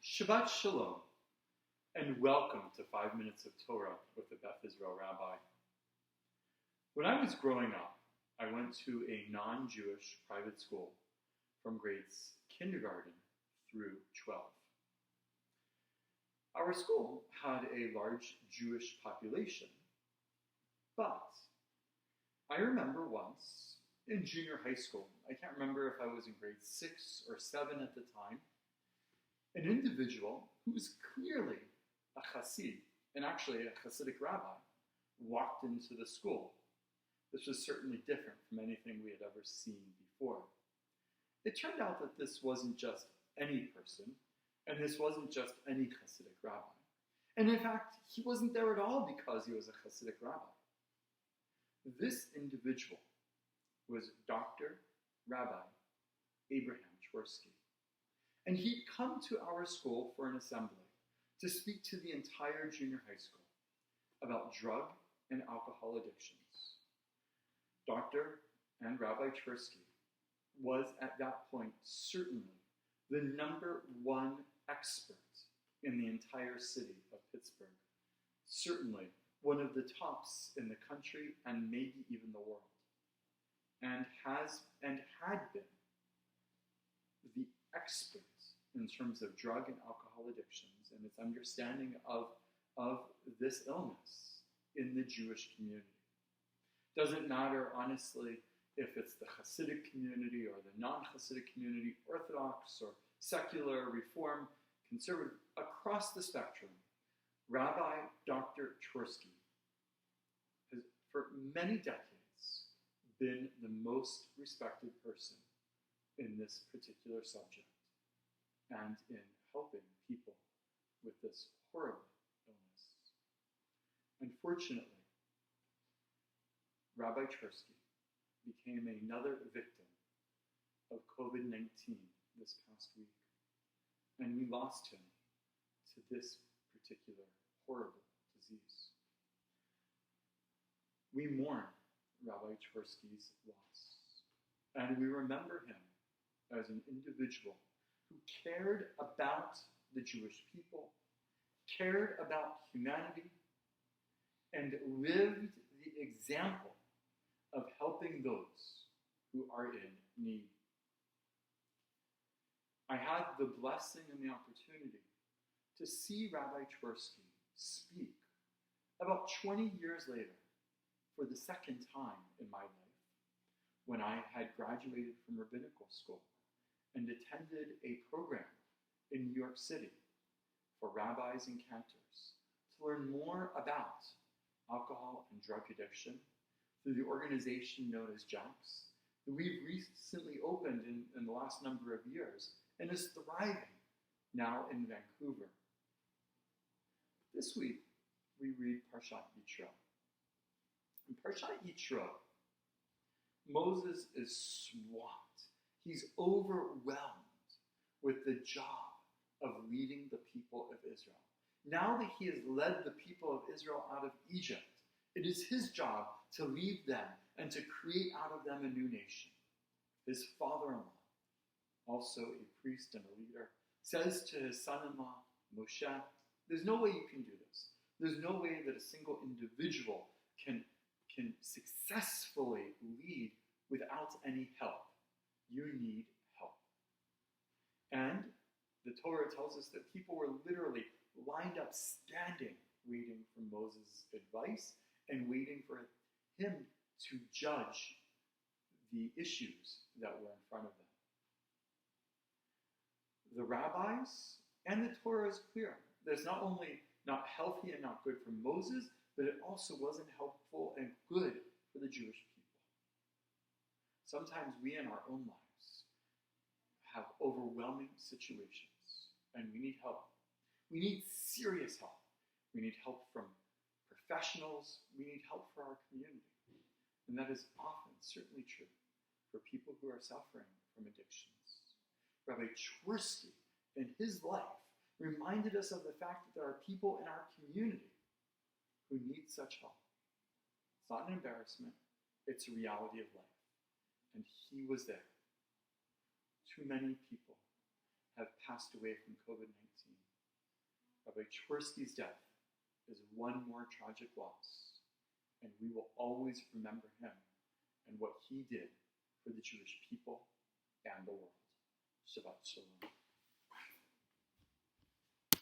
Shabbat Shalom, and welcome to 5 Minutes of Torah with the Beth Israel Rabbi. When I was growing up, I went to a non-Jewish private school from grades kindergarten through 12. Our school had a large Jewish population, but I remember once in junior high school, I can't remember if I was in grade 6 or 7 at the time, an individual who was clearly a Chassid, and actually a Hasidic rabbi, walked into the school. This was certainly different from anything we had ever seen before. It turned out that this wasn't just any person, and this wasn't just any Hasidic rabbi. And in fact, he wasn't there at all because he was a Hasidic rabbi. This individual was Dr. Rabbi Abraham Twersky. And he'd come to our school for an assembly to speak to the entire junior high school about drug and alcohol addictions. Dr. and Rabbi Twersky was at that point certainly the #1 expert in the entire city of Pittsburgh, certainly one of the tops in the country and maybe even the world, and had been the expert in terms of drug and alcohol addictions and its understanding of this illness in the Jewish community. Doesn't matter, honestly, if it's the Hasidic community or the non-Hasidic community, Orthodox or secular, Reform, conservative, across the spectrum, Rabbi Dr. Twersky has, for many decades, been the most respected person in this particular subject and in helping people with this horrible illness. Unfortunately, Rabbi Twersky became another victim of COVID-19 this past week, and we lost him to this particular horrible disease. We mourn Rabbi Twersky's loss, and we remember him as an individual who cared about the Jewish people, cared about humanity, and lived the example of helping those who are in need. I had the blessing and the opportunity to see Rabbi Twersky speak about 20 years later for the second time in my life, when I had graduated from rabbinical school and attended a program in New York City for rabbis and cantors to learn more about alcohol and drug addiction through the organization known as JACS, that we've recently opened in the last number of years and is thriving now in Vancouver. This week, we read Parshat Yitro. In Parshat Yitro, Moses is swamped. He's overwhelmed with the job of leading the people of Israel. Now that he has led the people of Israel out of Egypt, it is his job to lead them and to create out of them a new nation. His father-in-law, also a priest and a leader, says to his son-in-law, Moshe, there's no way you can do this. There's no way that a single individual can successfully lead without any help. You need help. And the Torah tells us that people were literally lined up, standing, waiting for Moses' advice and waiting for him to judge the issues that were in front of them. The rabbis and the Torah is clear that it's not only not healthy and not good for Moses, but it also wasn't helpful and good for the Jewish people. Sometimes we in our own lives have overwhelming situations and we need help. We need serious help. We need help from professionals. We need help for our community. And that is often certainly true for people who are suffering from addictions. Rabbi Twersky, in his life, reminded us of the fact that there are people in our community who need such help. It's not an embarrassment. It's a reality of life. And he was there. Too many people have passed away from COVID-19. Rabbi Twersky's death is one more tragic loss, and we will always remember him and what he did for the Jewish people and the world. Shabbat Shalom.